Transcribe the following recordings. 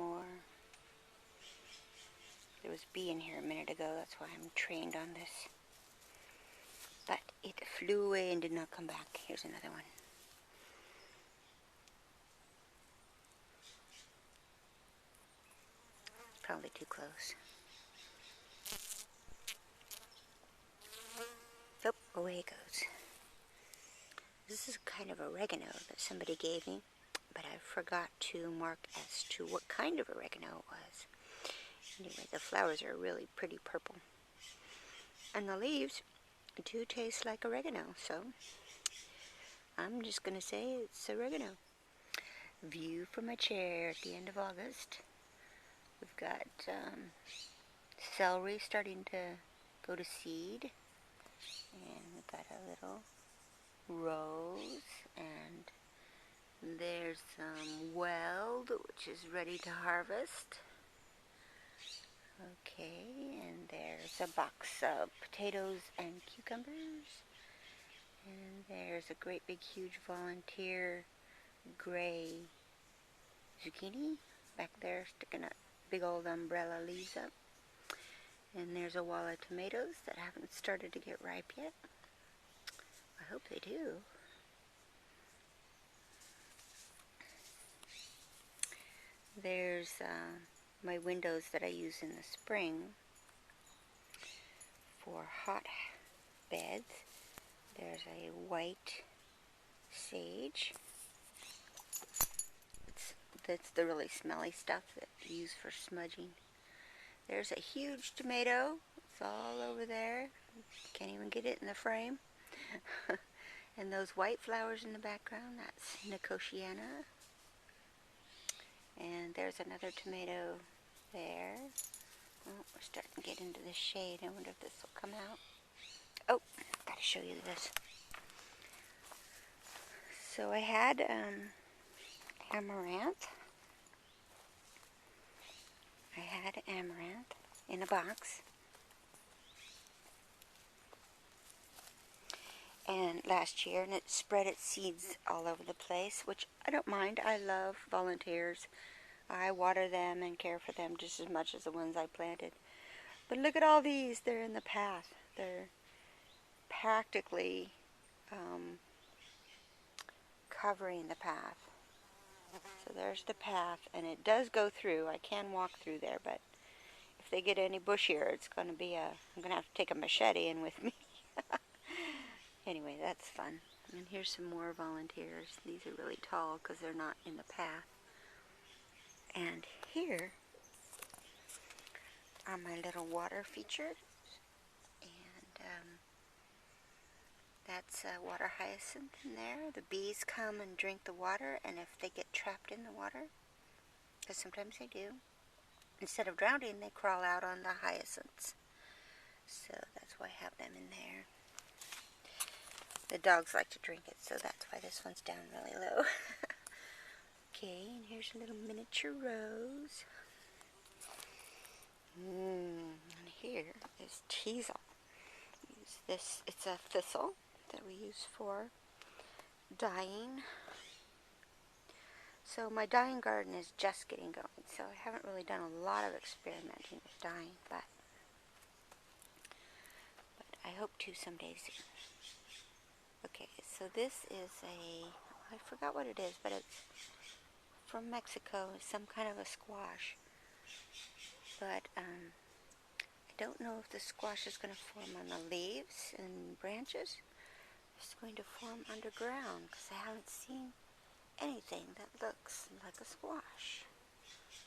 more. There was a bee in here a minute ago, that's why I'm trained on this. But it flew away and did not come back. Here's another one. Probably too close. Oh, away it goes. This is kind of oregano that somebody gave me, but I forgot to mark as to what kind of oregano it was. Anyway, the flowers are really pretty purple. And the leaves do taste like oregano, so I'm just going to say it's oregano. View from my chair at the end of August. We've got celery starting to go to seed. And we've got a little rose, and there's some weld, which is ready to harvest. Okay, and there's a box of potatoes and cucumbers. And there's a great big huge volunteer gray zucchini back there sticking up big old umbrella leaves up. And there's a wall of tomatoes that haven't started to get ripe yet. I hope they do. There's my windows that I use in the spring for hot beds. There's a white sage. That's the really smelly stuff that you use for smudging. There's a huge tomato. It's all over there. Can't even get it in the frame. And those white flowers in the background, that's Nicotiana. And there's another tomato there. Oh, we're starting to get into the shade. I wonder if this will come out. Oh, gotta show you this. So I had amaranth. I had amaranth in a box. And last year, and it spread its seeds all over the place, which I don't mind. I love volunteers. I water them and care for them just as much as the ones I planted. But look at all these. They're in the path. They're practically covering the path. So there's the path, and it does go through. I can walk through there, but if they get any bushier, it's going to be I'm going to have to take a machete in with me. Anyway, that's fun. And here's some more volunteers. These are really tall because they're not in the path. And here are my little water features. And that's water hyacinth in there. The bees come and drink the water, and if they get trapped in the water, because sometimes they do, instead of drowning, they crawl out on the hyacinths. So that's why I have them in there. The dogs like to drink it, so that's why this one's down really low. Okay, and here's a little miniature rose. And here is teasel. Use this. It's a thistle that we use for dyeing. So my dyeing garden is just getting going, so I haven't really done a lot of experimenting with dyeing, but I hope to someday soon. Okay, so this is I forgot what it is, but it's from Mexico. It's some kind of a squash. But I don't know if the squash is going to form on the leaves and branches. It's going to form underground, because I haven't seen anything that looks like a squash.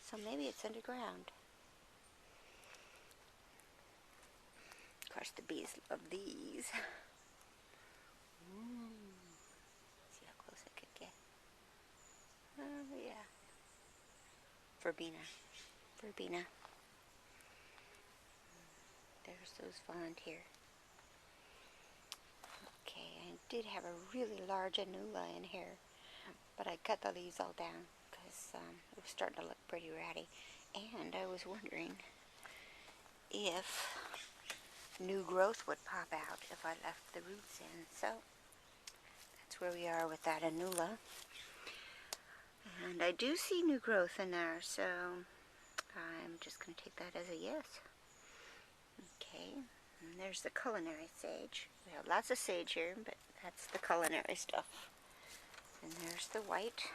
So maybe it's underground. Of course, the bees love these. See how close I could get. Oh, yeah. Verbena. Verbena. There's those volunteer. Okay, I did have a really large annulla in here, but I cut the leaves all down because it was starting to look pretty ratty. And I was wondering if new growth would pop out if I left the roots in. So that's where we are with that annulla. And I do see new growth in there, so I'm just going to take that as a yes. Okay, and there's the culinary sage. We have lots of sage here, but that's the culinary stuff. And there's the white.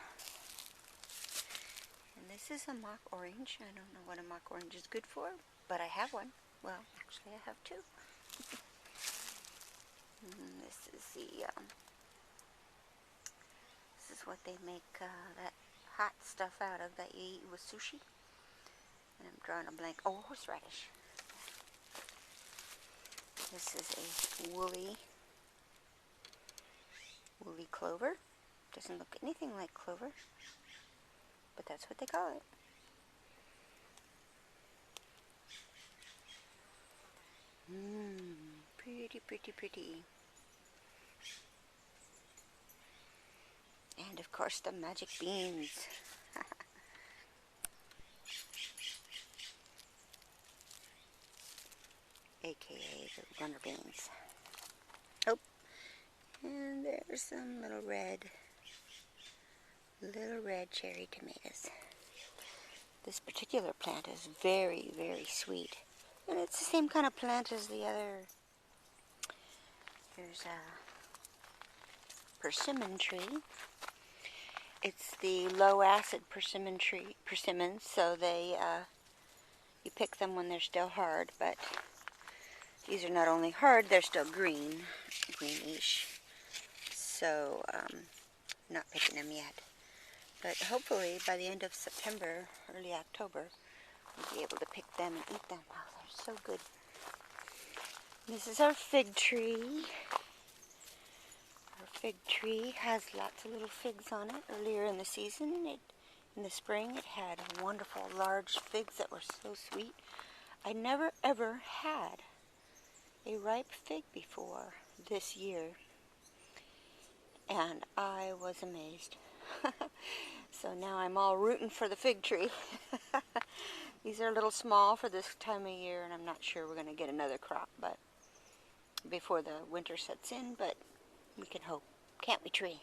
And this is a mock orange. I don't know what a mock orange is good for, but I have one. Well, actually I have two. And this is this is what they make that hot stuff out of that you eat with sushi. And I'm drawing a blank. Oh, horseradish. This is a woolly clover. Doesn't look anything like clover, but that's what they call it. Pretty, pretty, pretty. And of course the magic beans. AKA the runner beans. Oh, and there's some little red cherry tomatoes. This particular plant is very, very sweet. And it's the same kind of plant as the other. Here's a persimmon tree. It's the low acid persimmon tree, persimmons, so they you pick them when they're still hard, but these are not only hard, they're still greenish. So not picking them yet. But hopefully by the end of September, early October, we'll be able to pick them and eat them. Oh, they're so good. This is our fig tree. Our fig tree has lots of little figs on it. Earlier in the season, in the spring, it had wonderful large figs that were so sweet. I never ever had a ripe fig before this year, and I was amazed. So now I'm all rooting for the fig tree. These are a little small for this time of year, and I'm not sure we're going to get another crop, but before the winter sets in, but we can hope. Can't we, tree?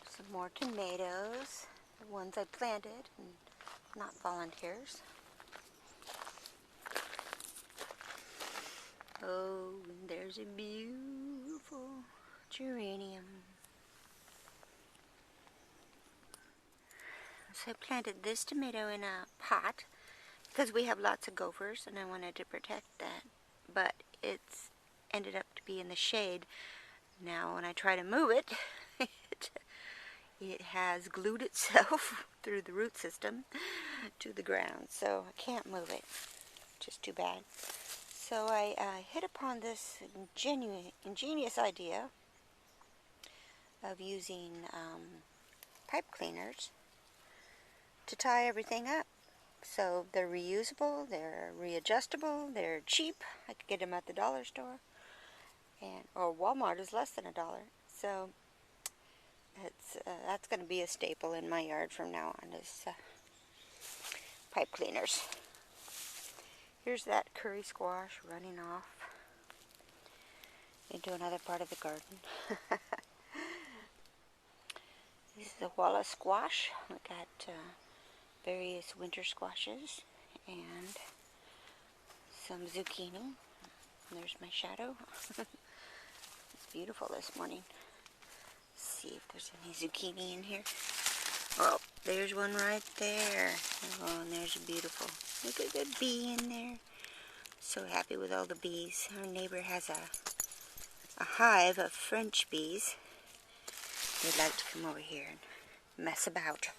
Some more tomatoes, the ones I planted and not volunteers. Oh, and there's a beautiful geranium. So I planted this tomato in a pot because we have lots of gophers and I wanted to protect that. But it's ended up to be in the shade. Now when I try to move it, it has glued itself through the root system to the ground. So I can't move it, which is too bad. So I hit upon this ingenious idea of using pipe cleaners to tie everything up. So they're reusable, they're readjustable, they're cheap. I could get them at the dollar store, or Walmart is less than $1. So that's going to be a staple in my yard from now on, is pipe cleaners. Here's that curry squash running off into another part of the garden. This is the walla squash. We got various winter squashes and some zucchini. And there's my shadow. It's beautiful this morning. Let's see if there's any zucchini in here. Oh, there's one right there. Oh, and there's a beautiful. Look at the bee in there. So happy with all the bees. Our neighbor has a hive of French bees. They'd like to come over here and mess about.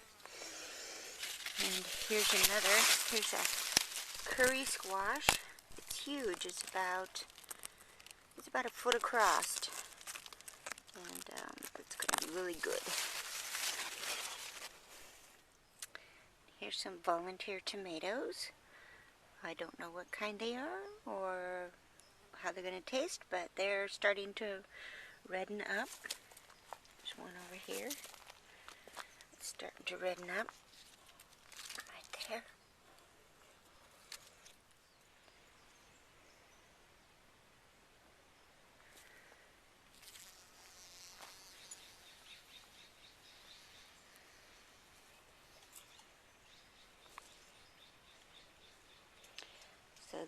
And here's a curry squash. It's huge. It's about a foot across. And it's going to be really good. Here's some volunteer tomatoes. I don't know what kind they are or how they're going to taste, but they're starting to redden up. There's one over here. It's starting to redden up. Right there.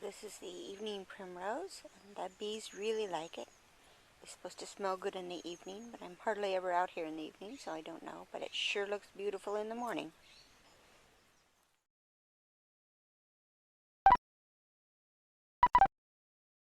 this is the evening primrose, and the bees really like it. It's supposed to smell good in the evening, but I'm hardly ever out here in the evening, so I don't know. But it sure looks beautiful in the morning.